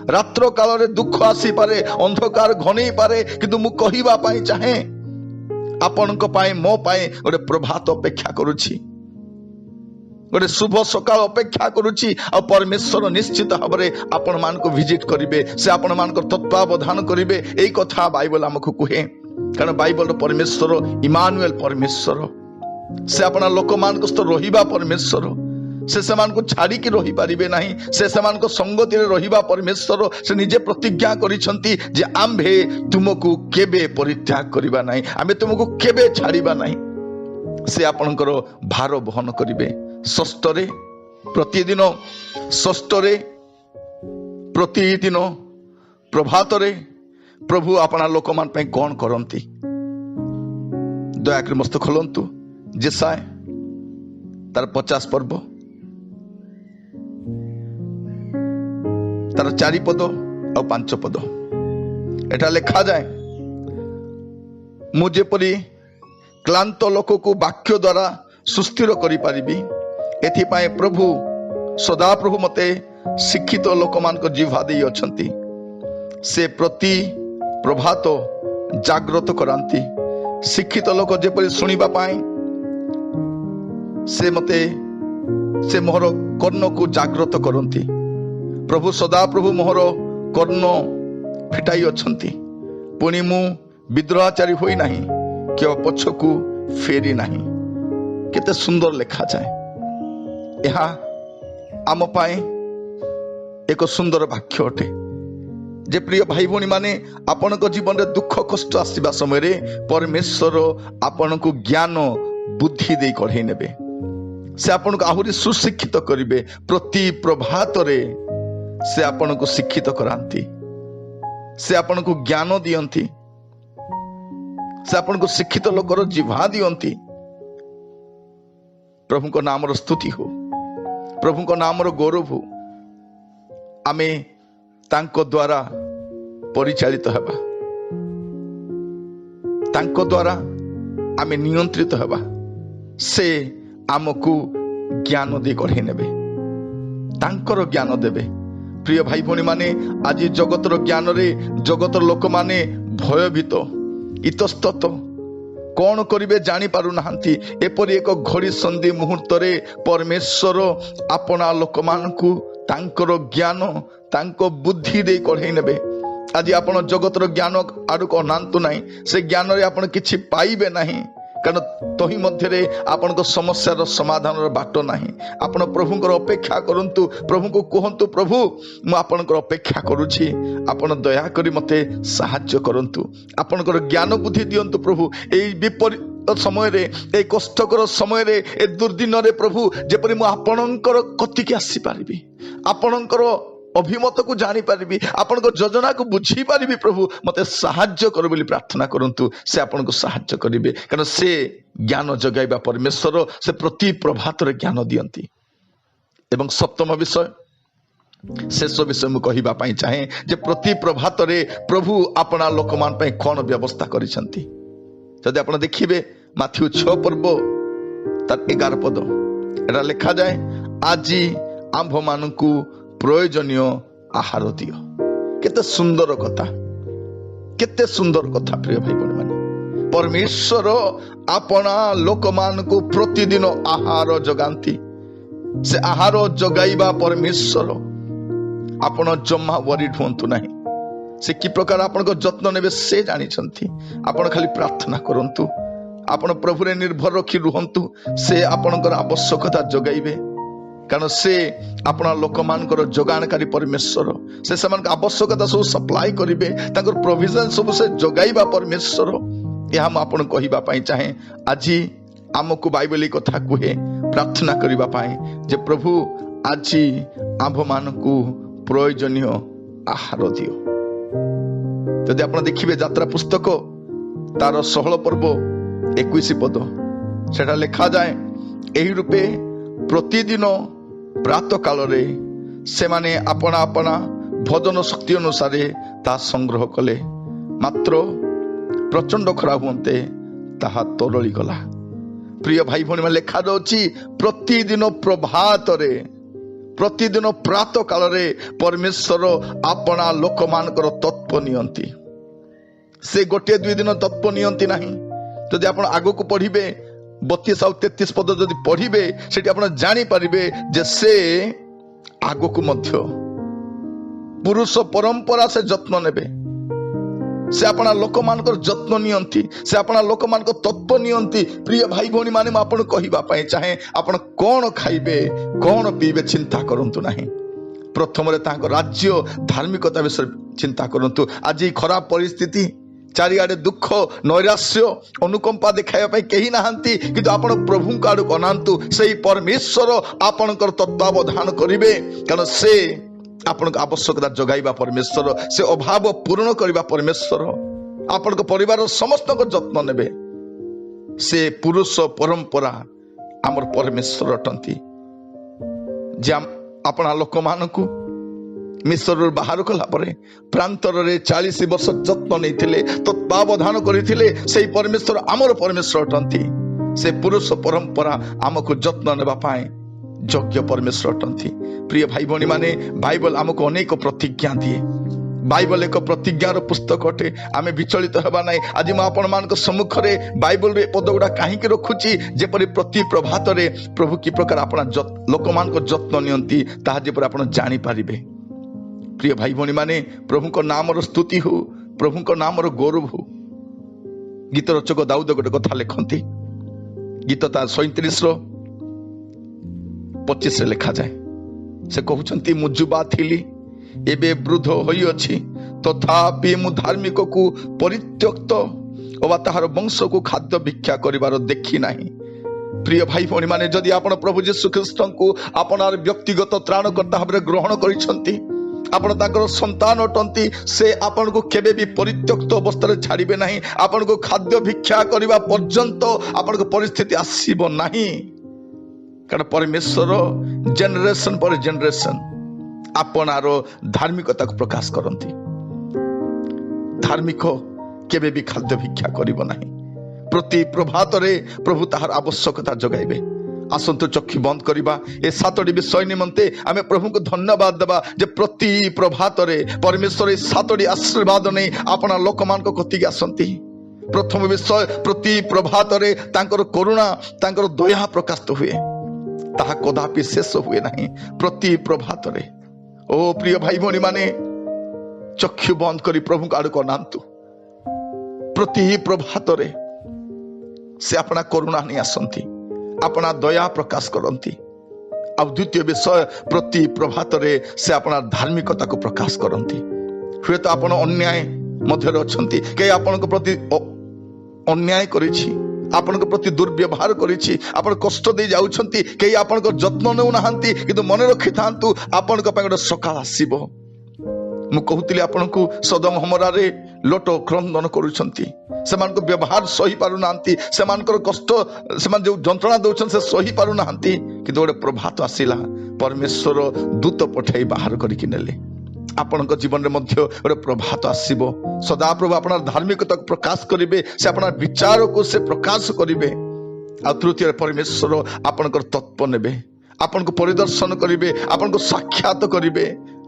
रात्र काल रे दुख आसी पारे, अंधकार घनई पारे, किंतु मु कहिबा पई चाहे आपनक पाए मो पाए गोटे प्रभात अपेक्षा करुछि, गोटे शुभ सकाल अपेक्षा करुछि। आ परमेश्वर निश्चित भाव में आपण मान को विजिट करिवे, से आपण मान को तत्वावधान करिवे। एई कथा बाइबल हमको कहे, कारण बाइबल परमेश्वर इमानुएल परमेश्वर, से अपना लोक मान को रहिबा परमेश्वर, से समान को छाड़ी की रही पारिबे नहीं, से समान को संगति रे रहिबा परमेश्वर। से निजे प्रतिज्ञा करिसंती जे आम्भे तुमको केबे परित्याग करिबा नहीं, आम्भे तुमको केबे छाड़िबा नहीं। से आपनकर भार बहन करिवे। षष्ठरे प्रतिदिन, षष्ठरे प्रतिदिन प्रभातरे प्रभु अपना लोक मान पे कौन करंती। दयाकर मस्त खोलंतु जेसाय तार 50 पर्व तार 4 पद और 5 पद एटा लिखा जाए, मु जेपरी क्लांत लोक को वाक्य द्वारा सुस्थिर करि पारिबी, एथिपाई प्रभु सदाप्रभु मते शिक्षित लोक मान को जिह्वा देई अछंती। से प्रति प्रभात जागृत करांती। शिक्षित लोक जेपरी सुनिबा पाई से मते से मोहर कर्ण को जागृत करंती। प्रभु सदाप्रभु मोहर कर्ण फिटाई अछंती। पुणी मु विद्रोहाचारी होई नाही कि पछकू फेरी नाही। केते सुंदर लिखा जाए। यह आम पाए एक सुंदर वाक्य अटे जे प्रिय भाई भणी माने आपण जीवन में दुख कष्ट आसवा समय परमेश्वर आपण को ज्ञान बुद्धि दे कढ़े नेबे। से आपण को आहुरी सुशिक्षित करिवे। प्रति प्रभात रे से आपण को शिक्षित करांती, से आपण को ज्ञान दियंती, से आपण को शिक्षित लोकर जिह्वा दियंती। प्रभु को नाम स्तुति हो, प्रभु को नाम गौरव हो। आमे तांको द्वारा परिचालित हेबा, तांको द्वारा आमे नियंत्रित हेबा। से आमको ज्ञान दे कढ़े नेबे, तांकर ज्ञान देबे। प्रिय भाई भणी माने आज जगतर ज्ञान रे जगतर लोक माने भयभीत इतस्तत कौन करिवे जानी पारु नाहंती। एपरि एक घड़ी संधि मुहूर्त रे परमेश्वर अपना लोक मानकु तांकर ज्ञान तांको बुद्धि दे कढ़े नेबे। आज आप जगतर ज्ञान आड़क अनातु ना से ज्ञान रे आप किछि पाइबे नहीं कारण तही मध्य आपण समस्यार समाधान बाट ना आपण प्रभुंकर अपेक्षा करंतु प्रभु को कहतु प्रभु मु आपणकर अपेक्षा करुछि आपण दया करी मते साहाय्य करंतु आपणकर ज्ञान बुद्धि दियंतु प्रभु एई विपरीत समय रे ए कष्टकर समय रे ए दुर्दिन रे प्रभु जेपरि मु आपणकर कतिके आसी पारिबी आपणकर अभिमत को जानी पारिबी आपण योजना को बुझी पारिबी प्रभु मते साहाय्य कर बोली प्रार्थना करंतु से आपण को साहाय्य करिवे कारण से ज्ञान जगाइबा परमेश्वर से प्रति प्रभात रे ज्ञान दियंती। एवं सप्तम विषय शेष विषय मु कहिबा पई चाहे जे प्रति प्रभात रे प्रभु आपना लोकमान पई कोन व्यवस्था करिसंती। जदि आपण देखिबे माथ्यू 6 पर्व तार 11 पद एटा लिखा जाए आजी आंभ मानकु प्रयोजनीय आहार दियो। केते सुंदर कथा प्रिय भाई बहन माने परमेश्वर आपना लोक मान को प्रतिदिन आहार जगांती से आहार जगाइबा परमेश्वर आपण जम्मा वरीड हुंतु नहीं से कि प्रकार आपण को जत्न नेबे से जानी छंती आपण खाली प्रार्थना करंतु आपण प्रभु रे निर्भर रखी रुहंतु से आपणकर आवश्यकता जगाइबे कारण से अपना लोक मानकर जोगानकारी परमेश्वर से समान आवश्यकता सब सप्लाई करिवे ताकर प्रोविजन सब से जोगाइबा परमेश्वर यह हम आपण कहिबा पई चाहे आजी आमको बाइबली कथा कुहे प्रार्थना करिबा पई जे प्रभु आजी आंभ मानकु प्रयोजनीय आहार दियो। जदि आपण देखिबे यात्रा पुस्तक तार 16 पर्व 21 पद सेटा लिखा जाए एही रूपे प्रतिदिन प्रातः काल रे से माने अपना अपना भजन शक्ति अनुसार ता संग्रह कले मात्र प्रचंड खरा हुंते ताहा तरली गला। प्रिय भाई भणी में लिखा जाउची प्रतिदिन प्रभात रे प्रतिदिन प्रातः काल रे परमेश्वर अपना लोक मानकर तत्व नियंती से गोटे 2 दिन तत्व नियंती नहीं। जदि आपण आगो को पढ़िबे 32 और 33 पद जदि पढ़िबे सेठी आपण जानि परिबे जे से आगो को मध्य पुरुष परंपरा से जत्न नेबे से अपना लोक मानकर जत्न नियंती से अपना लोक मानकर तत्व नियंती। प्रिय भाई भौणी माने म आपण कहिबा पई चाहे आपण कोन खाइबे कोन पीबे चिंता करंतु नाही प्रथम रे तांको राज्य धार्मिकता विषय चिंता करंतु। आज खराब परिस्थिति चारिआडे दुख नैराश्य अनुकंपा देखाइबा कहीं नहांती किंतु आपण प्रभु का आड़क अनांतु से परमेश्वर आपणकर तत्वावधान करिवे कारण से आपण आवश्यकता जगाइबा परमेश्वर से अभाव पूर्ण करबा परमेश्वर आपण परिवार समस्त जत्न नेबे से पुरुष परंपरा आमर परमेश्वर अटंती जे आपणा लोक मानकु मिस्र बाहर कला परे प्रांतर रे 40 वर्ष जत्न नहीं तत्वावधान करथिले से परमेश्वर आमर परमेश्वर अटंती से पुरुष परंपरा आमको जत्न नेबा पाए योग्य परमेश्वर अटंती। प्रिय भाई भौणी माने बाइबल आमको अनेक प्रतिज्ञा दिए बाइबल एक प्रतिज्ञार पुस्तक अटे आमे विचलित हेबा नाही। आज म आपण मानक सम्मुख रे बाइबल रे पद गुडा काहेकि रखुची जेपरि प्रति प्रभात रे प्रभु की प्रकार आपना लोक मानक जत्न नियंती ताहा जेपरि आपण जानि पारिबे। प्रिय भाई भौणी माने प्रभु को नाम रो स्तुति हो प्रभु को नाम रो गौरव हो। गीत रचक दाऊद गोटे कथा लिखती गीत ता 37 रो 25 रे लिखा जाए से कहउछंती मु जुबा थिली एबे वृद्ध होई अछि तथापि मु धार्मिक को परित्यक्त अबा ताहार वंश को खाद्य भिक्षा करिवार देखि नाही। प्रिय भाई भौणी माने जदि आपण प्रभु यीशु ख्रीष्ट को आपनार व्यक्तिगत त्राणकर्ता भाबरे ग्रहण करिसंती आपण ताकर संतान अटंती से आपण को केबे भी परित्यक्त अवस्था छाड़िबे नाही। आपण को खाद्य भिक्षा करिवा पर्यंत आपण को परिस्थिति आसीबो नाही कारण परमेश्वर जनरेशन पर जनरेशन आपनार धार्मिकता को प्रकाश करती। धार्मिक केबे भी खाद्य भिक्षा करिबो नाही प्रति प्रभात रे प्रभु ताहार आवश्यकता जगाइबे। आसंतु चक्षु बंद करिबा ए 7टी विषय निमंते आमे प्रभु को धन्यवाद देबा जे प्रति प्रभात रे परमेश्वर ए 7टी आशीर्वाद नै आपना लोक मान को कति आसंती। प्रथम विषय प्रति प्रभात रे तांकर करुणा तांकर दया प्रकाश हुए ताहा कदापि शेष हुए नहीं प्रति प्रभात रे। ओ प्रिय भाई भौणी माने चक्षु बंद करी प्रभु आड़ को अनातु प्रति प्रभातरे से अपना करुणा नहीं आसंती अपना दया प्रकाश करती आ द्वितीय विषय प्रति प्रभातरे से अपना धार्मिकता को प्रकाश करती हुए तो आपण अन्याय मध्य अच्छी कई आपण प्रति अन्याय करिछि आपण प्रति दुर्व्यवहार करिछि आपण कष्ट दे जाउछंती कई आपण जत्न नेउ नाहंती किंतु मन रखि थांतु आपण पय गोटे सकाळ आसीबो मु कहूतिली आपण को सदम हमरारे लोट क्रंदन करुछंती सेमान को व्यवहार सही पारु नांती सेमान को कष्ट सेमान जो जंत्रणा दउछन से सही पारु नांती किंतु गोटे प्रभात आसीला परमेश्वर दूत पठाई बाहर करिकि नेले आपण जीवन में मध्य गोटे प्रभात आसीबो सदा प्रभु अपना धार्मिकता को प्रकाश करिवे से अपना विचार को से प्रकाश करिवे आ तृतीय परमेश्वर आपण तत्व नेबे आपण को परिदर्शन करिवे आपण को साक्षात करिवे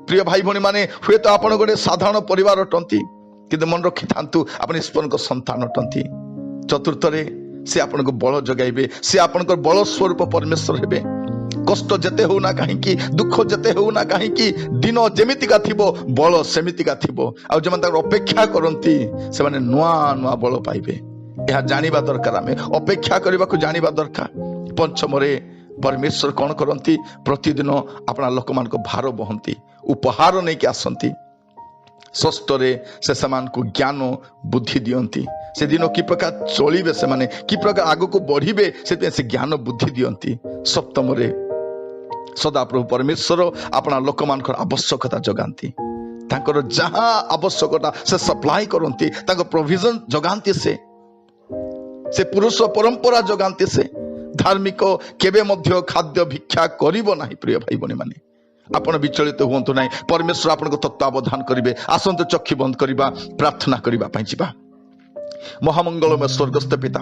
प्रिय भाई भणी माने हुए तो आपण गोटे साधारण परिवार अटंती किंतु मन रखि थांतु आपण ईश्वर को संतान अटंती चतुर्थरे से आपण को बल जगाइबे से आपण को बल स्वरूप परमेश्वर हेबे कष्ट जेते होना कहीं दुख जेते होना कहीं दिन जेमितिका थिबो बल सेमितिका थिबो आ जमन तार अपेक्षा करंती से माने नुआ नुआ बल पाइबे यह जानिबा दरकार आमे अपेक्षा करबा को जानिबा दरकार पंचमरे परमेश्वर कौन करंती प्रतिदिन अपना लोक मान को भार बहंती उपहार नहीं कि आसंती षष्ठरे से समान को ज्ञान बुद्धि दियंती से दिन कि प्रकार चलिबे से माने कि प्रकार आगो को बढ़िबे से ज्ञान बुद्धि दियंती सप्तमरे सदा प्रभु परमेश्वर अपना लोक मान आवश्यकता जगांती तांकर जहां आवश्यकता से सप्लाई करंती तांकर प्रोविजन जगांती से पुरुष परंपरा जगांती से धार्मिक केबे मध्य खाद्य भिक्षा करिबो नाही प्रिय भाई बने माने आपण विचलित हुंतु नाही परमेश्वर आपण को तत्वावधान करिवे आसंत चक्षु बंद करिबा प्रार्थना करिबा पई जिबा महामंगलमय स्वर्गस्थ पिता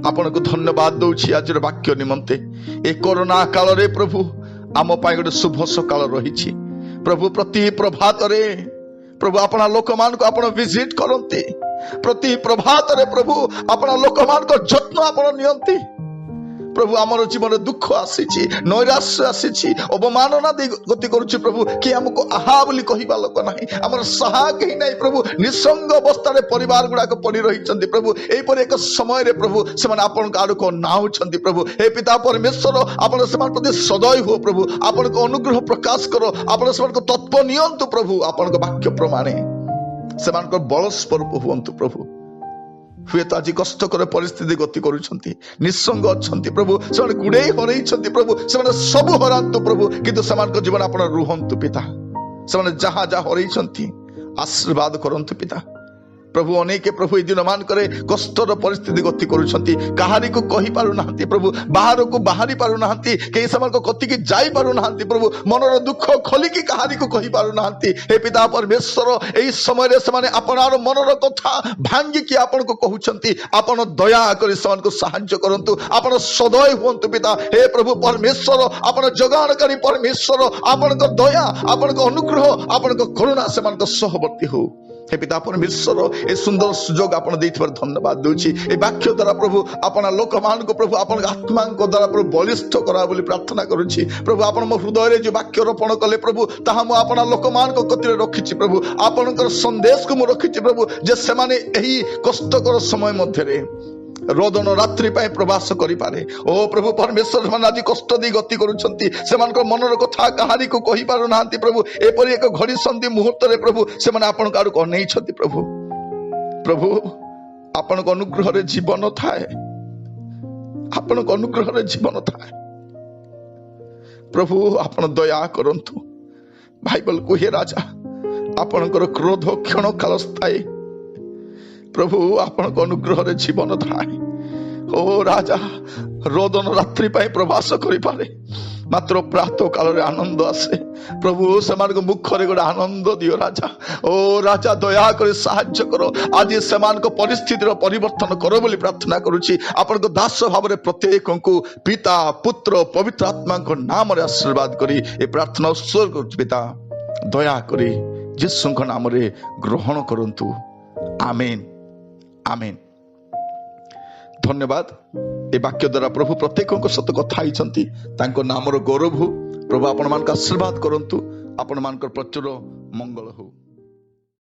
आपण को धन्यवाद दउछि आज वाक्य निमंते ए कोरोना काल रे प्रभु आम पाई गोटे शुभ सकाल रही प्रभु प्रति प्रभात रे प्रभु अपना लोक मान को आपण विजिट करंती प्रति प्रभात रे प्रभु अपना लोक मान को जत्न आपण नियंती प्रभु आमर जीवन दुख आसी नैराश्य आसी अवमानना गति करुच्ची प्रभु कि आमको आहा बोली कहवा लोक ना आमर साहा कहीं ना प्रभु निसंग अवस्था परिवार गुड़ाक पड़ी रही प्रभु यहीपर एक समय प्रभु से आड़ को नाउंट प्रभु हे पिता परमेश्वर आप प्रति सदय हो प्रभु आपण को अनुग्रह प्रकाश कर आप तत्व नियंतु प्रभु आपण वाक्य प्रमाणे से बल स्वरूप हुंतु प्रभु हुए तो आज कष्टकर परिस्थिति गति करुछंती निसंग अच्छंती प्रभु से गुड़े हरई प्रभु से सब हरांतु प्रभु किंतु से जीवन आप रुहंतु पिता से जहाँ जहाँ हरई आशीर्वाद करंतु पिता प्रभु अनेक प्रभु दिन मान करे कष्टर परिस्थिति गति करुछंती कहारी को कहि पारु नाहंती प्रभु बाहर को बाहरी पारु नाहंती केई समान को कति की जाई पारु नाहंती प्रभु मनर दुख खोली की कहारी को कहि पारु नाहंती हे पिता परमेश्वर एई समय रे समान आपनार मनर कथा भांगी की आपन को कहउछंती आपन दया करी समान को सहाय्य करंतु आपन सदय हुंतु पिता हे प्रभु परमेश्वर आपन जगानकारी परमेश्वर आपन को दया आपन को अनुग्रह आपन को करुणा समान को सहवर्ती हो हे पिता परमेश्वर ए सुंदर सुजोग आपण देथिबार धन्यवाद दूची ए वाक्य द्वारा प्रभु आपना लोक मान को प्रभु आपन आत्मा को द्वारा प्रभु बलिष्ठ करा बोली प्रार्थना करूची प्रभु आपन मो हृदय रे जो वाक्य रोपण कले प्रभु ताहा मो आपना लोक मान को कतिरे रखिछि प्रभु आपनकर संदेश को मो रखिछि प्रभु जे से माने एही कष्टकर समय मध्य रे रोदन रात्रि पाए प्रवास करि पारे ओ प्रभु परमेश्वर मन आज कष्ट दी गति करूछंती सेमान को मनर कथा कहारी को कहि पारु नाहंती प्रभु एपरि एक घड़ी संधि मुहूर्त रे प्रभु सेमान आपन काडू को नै छथि प्रभु प्रभु आपन को अनुग्रह रे जीवन थाए आपन को अनुग्रह रे जीवन थाए प्रभु आपन दया करंतु बाइबल को हे राजा आपन को क्रोध क्षण काल स्थायी प्रभु आपण को अनुग्रह रे जीवन थाए ओ राजा रोदन रात्रि पाए प्रवास करि पारे मात्र प्रातः काल रे आनंद आसे प्रभु समान को मुख रे गोटे आनंद दियो राजा ओ राजा दया करे सहाय्य करो आज समान को परिस्थिति रो परिवर्तन करो बोली प्रार्थना करूची आपण को दास भाव रे प्रत्येक को पिता पुत्र पवित्र आत्मा को नाम रे आशीर्वाद करी ए प्रार्थना स्वर्ग पिता दया करी यीशु को नाम रे ग्रहण करंतु आमेन आमेन धन्यवाद ए वाक्य द्वारा प्रभु प्रत्येक सहित कथा होइछंती तांको नामर गौरव हो प्रभु आपण मान आशीर्वाद करंतु आपण मान प्रचुर मंगल हो।